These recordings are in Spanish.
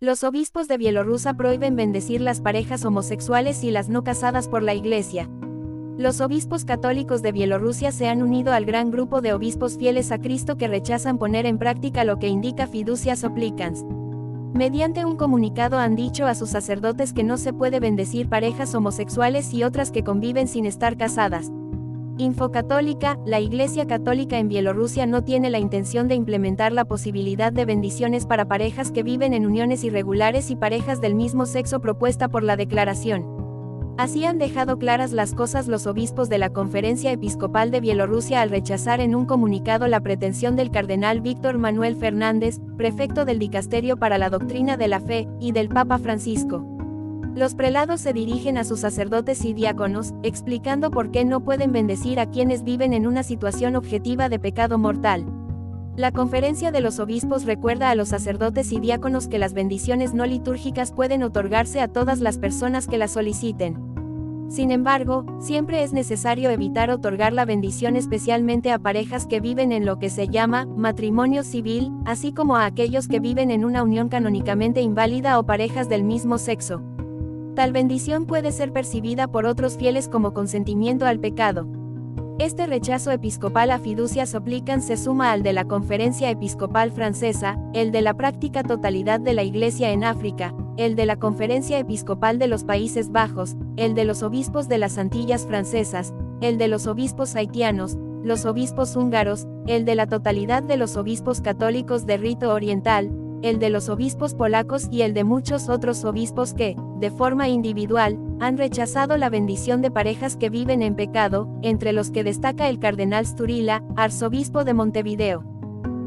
Los obispos de Bielorrusia prohíben bendecir las parejas homosexuales y las no casadas por la Iglesia. Los obispos católicos de Bielorrusia se han unido al gran grupo de obispos fieles a Cristo que rechazan poner en práctica lo que indica Fiducia Supplicans. Mediante un comunicado han dicho a sus sacerdotes que no se puede bendecir parejas homosexuales y otras que conviven sin estar casadas. Infocatólica, la Iglesia Católica en Bielorrusia no tiene la intención de implementar la posibilidad de bendiciones para parejas que viven en uniones irregulares y parejas del mismo sexo propuesta por la declaración. Así han dejado claras las cosas los obispos de la Conferencia Episcopal de Bielorrusia al rechazar en un comunicado la pretensión del cardenal Víctor Manuel Fernández, prefecto del Dicasterio para la Doctrina de la Fe, y del Papa Francisco. Los prelados se dirigen a sus sacerdotes y diáconos, explicando por qué no pueden bendecir a quienes viven en una situación objetiva de pecado mortal. La Conferencia de los Obispos recuerda a los sacerdotes y diáconos que las bendiciones no litúrgicas pueden otorgarse a todas las personas que las soliciten. Sin embargo, siempre es necesario evitar otorgar la bendición especialmente a parejas que viven en lo que se llama matrimonio civil, así como a aquellos que viven en una unión canónicamente inválida o parejas del mismo sexo. Tal bendición puede ser percibida por otros fieles como consentimiento al pecado. Este rechazo episcopal a Fiducia Supplicans se suma al de la Conferencia Episcopal Francesa, el de la práctica totalidad de la Iglesia en África, el de la Conferencia Episcopal de los Países Bajos, el de los obispos de las Antillas Francesas, el de los obispos haitianos, los obispos húngaros, el de la totalidad de los obispos católicos de rito oriental, el de los obispos polacos y el de muchos otros obispos que, de forma individual, han rechazado la bendición de parejas que viven en pecado, entre los que destaca el cardenal Sturila, arzobispo de Montevideo.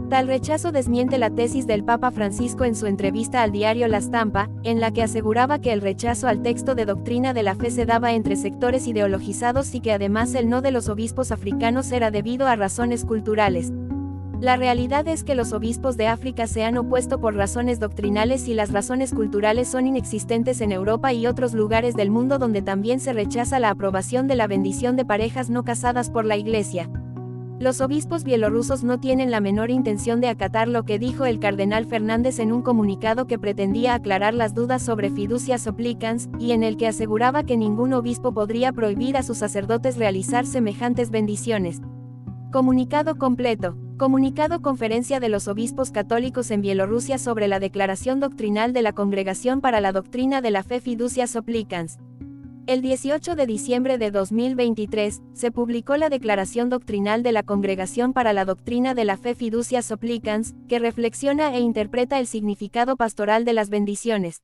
Tal rechazo desmiente la tesis del Papa Francisco en su entrevista al diario La Stampa, en la que aseguraba que el rechazo al texto de doctrina de la fe se daba entre sectores ideologizados y que además el no de los obispos africanos era debido a razones culturales. La realidad es que los obispos de África se han opuesto por razones doctrinales y las razones culturales son inexistentes en Europa y otros lugares del mundo donde también se rechaza la aprobación de la bendición de parejas no casadas por la Iglesia. Los obispos bielorrusos no tienen la menor intención de acatar lo que dijo el cardenal Fernández en un comunicado que pretendía aclarar las dudas sobre Fiducia Supplicans, y en el que aseguraba que ningún obispo podría prohibir a sus sacerdotes realizar semejantes bendiciones. Comunicado completo. Comunicado Conferencia de los Obispos Católicos en Bielorrusia sobre la declaración doctrinal de la Congregación para la Doctrina de la Fe Fiducia Supplicans. El 18 de diciembre de 2023, se publicó la Declaración Doctrinal de la Congregación para la Doctrina de la Fe Fiducia Supplicans, que reflexiona e interpreta el significado pastoral de las bendiciones.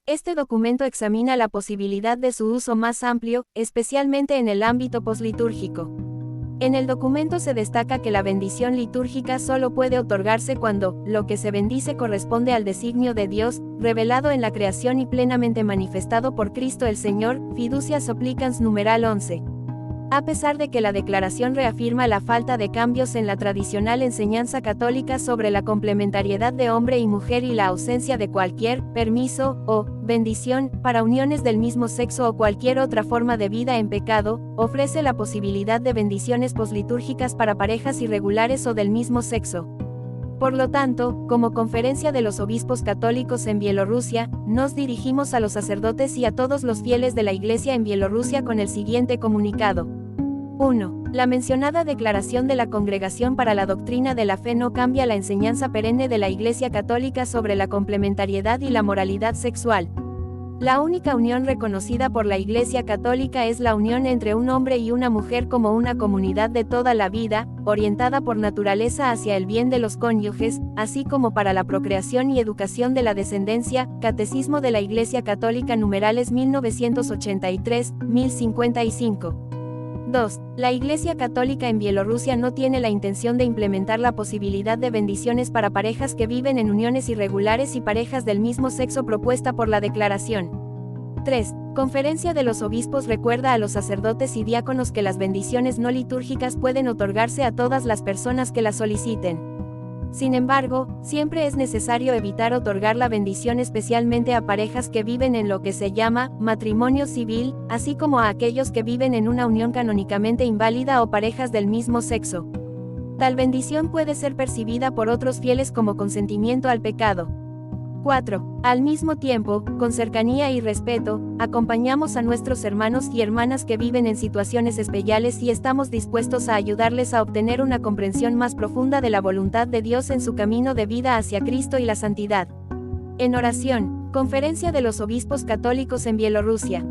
Este documento examina la posibilidad de su uso más amplio, especialmente en el ámbito poslitúrgico. En el documento se destaca que la bendición litúrgica solo puede otorgarse cuando lo que se bendice corresponde al designio de Dios, revelado en la creación y plenamente manifestado por Cristo el Señor, Fiducia Supplicans numeral 11. A pesar de que la declaración reafirma la falta de cambios en la tradicional enseñanza católica sobre la complementariedad de hombre y mujer y la ausencia de cualquier permiso o bendición para uniones del mismo sexo o cualquier otra forma de vida en pecado, ofrece la posibilidad de bendiciones poslitúrgicas para parejas irregulares o del mismo sexo. Por lo tanto, como Conferencia de los Obispos Católicos en Bielorrusia, nos dirigimos a los sacerdotes y a todos los fieles de la Iglesia en Bielorrusia con el siguiente comunicado. 1. La mencionada declaración de la Congregación para la Doctrina de la Fe no cambia la enseñanza perenne de la Iglesia Católica sobre la complementariedad y la moralidad sexual. La única unión reconocida por la Iglesia Católica es la unión entre un hombre y una mujer como una comunidad de toda la vida, orientada por naturaleza hacia el bien de los cónyuges, así como para la procreación y educación de la descendencia. Catecismo de la Iglesia Católica numerales 1983-1055. 2. La Iglesia Católica en Bielorrusia no tiene la intención de implementar la posibilidad de bendiciones para parejas que viven en uniones irregulares y parejas del mismo sexo propuesta por la declaración. 3. Conferencia de los Obispos recuerda a los sacerdotes y diáconos que las bendiciones no litúrgicas pueden otorgarse a todas las personas que las soliciten. Sin embargo, siempre es necesario evitar otorgar la bendición especialmente a parejas que viven en lo que se llama matrimonio civil, así como a aquellos que viven en una unión canónicamente inválida o parejas del mismo sexo. Tal bendición puede ser percibida por otros fieles como consentimiento al pecado. 4. Al mismo tiempo, con cercanía y respeto, acompañamos a nuestros hermanos y hermanas que viven en situaciones especiales y estamos dispuestos a ayudarles a obtener una comprensión más profunda de la voluntad de Dios en su camino de vida hacia Cristo y la santidad. En oración, Conferencia de los Obispos Católicos en Bielorrusia.